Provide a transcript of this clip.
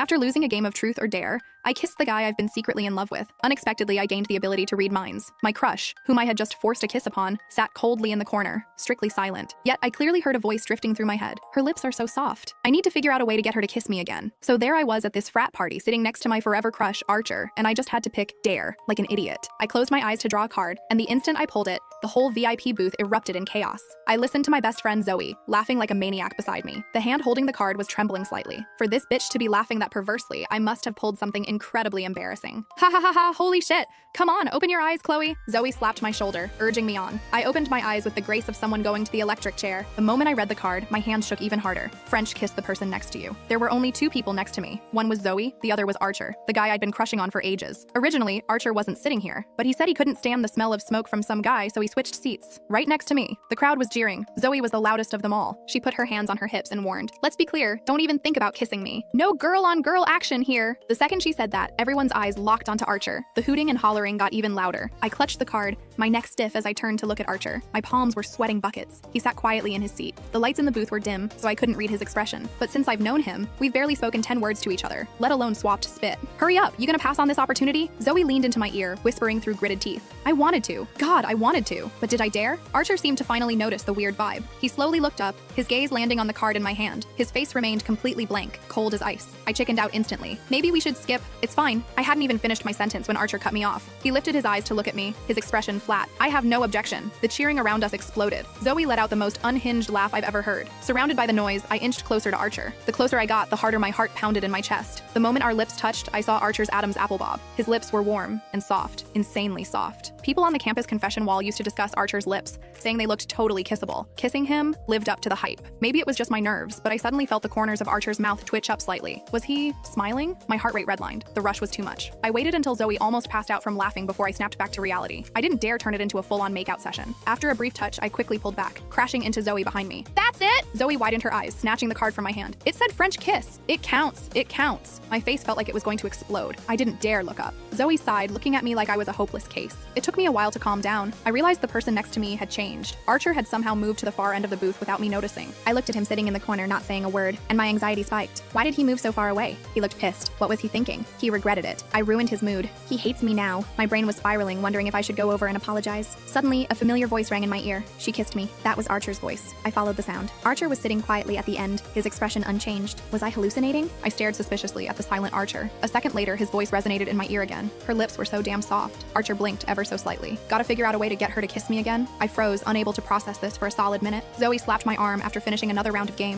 After losing a game of truth or dare, I kissed the guy I've been secretly in love with. Unexpectedly, I gained the ability to read minds. My crush, whom I had just forced a kiss upon, sat coldly in the corner, strictly silent. Yet I clearly heard a voice drifting through my head. Her lips are so soft. I need to figure out a way to get her to kiss me again. So there I was at this frat party, sitting next to my forever crush, Archer, and I just had to pick dare, like an idiot. I closed my eyes to draw a card, and the instant I pulled it, the whole VIP booth erupted in chaos. I listened to my best friend Zoe, laughing like a maniac beside me. The hand holding the card was trembling slightly. For this bitch to be laughing that perversely, I must have pulled something incredibly embarrassing. Ha ha ha ha, holy shit! Come on, open your eyes, Chloe. Zoe slapped my shoulder, urging me on. I opened my eyes with the grace of someone going to the electric chair. The moment I read the card, my hands shook even harder. French kiss the person next to you. There were only two people next to me. One was Zoe, the other was Archer, the guy I'd been crushing on for ages. Originally, Archer wasn't sitting here, but he said he couldn't stand the smell of smoke from some guy, so he switched seats. Right next to me. The crowd was jeering. Zoe was the loudest of them all. She put her hands on her hips and warned, "Let's be clear, don't even think about kissing me. No girl-on-girl action here." The second she said that, everyone's eyes locked onto Archer. The hooting and hollering got even louder. I clutched the card, my neck stiff as I turned to look at Archer. My palms were sweating buckets. He sat quietly in his seat. The lights in the booth were dim, so I couldn't read his expression. But since I've known him, we've barely spoken 10 words to each other, let alone swapped spit. "Hurry up, you gonna pass on this opportunity?" Zoe leaned into my ear, whispering through gritted teeth. I wanted to. God, I wanted to. But did I dare? Archer seemed to finally notice the weird vibe. He slowly looked up, his gaze landing on the card in my hand. His face remained completely blank, cold as ice. I chickened out instantly. Maybe we should skip. It's fine. I hadn't even finished my sentence when Archer cut me off. He lifted his eyes to look at me, his expression flat. I have no objection. The cheering around us exploded. Zoe let out the most unhinged laugh I've ever heard. Surrounded by the noise, I inched closer to Archer. The closer I got, the harder my heart pounded in my chest. The moment our lips touched, I saw Archer's Adam's apple bob. His lips were warm and soft, insanely soft. People on the campus confession wall used to discuss Archer's lips, saying they looked totally kissable. Kissing him lived up to the hype. Maybe it was just my nerves, but I suddenly felt the corners of Archer's mouth twitch up slightly. Was he smiling? My heart rate redlined. The rush was too much. I waited until Zoe almost passed out from laughing before I snapped back to reality. I didn't dare turn it into a full-on makeout session. After a brief touch, I quickly pulled back, crashing into Zoe behind me. "That's it!" Zoe widened her eyes, snatching the card from my hand. "It said French kiss. It counts. It counts." My face felt like it was going to explode. I didn't dare look up. Zoe sighed, looking at me like I was a hopeless case. It took me a while to calm down. I realized the person next to me had changed. Archer had somehow moved to the far end of the booth without me noticing. I looked at him sitting in the corner, not saying a word, and my anxiety spiked. Why did he move so far away? He looked pissed. What was he thinking? He regretted it. I ruined his mood. He hates me now. My brain was spiraling, wondering if I should go over and apologize. Suddenly, a familiar voice rang in my ear. She kissed me. That was Archer's voice. I followed the sound. Archer was sitting quietly at the end, his expression unchanged. Was I hallucinating? I stared suspiciously at the silent Archer. A second later, his voice resonated in my ear again. Her lips were so damn soft. Archer blinked ever so slightly. Gotta figure out a way to get her to kiss me again? I froze, unable to process this for a solid minute. Zoe slapped my arm after finishing another round of games.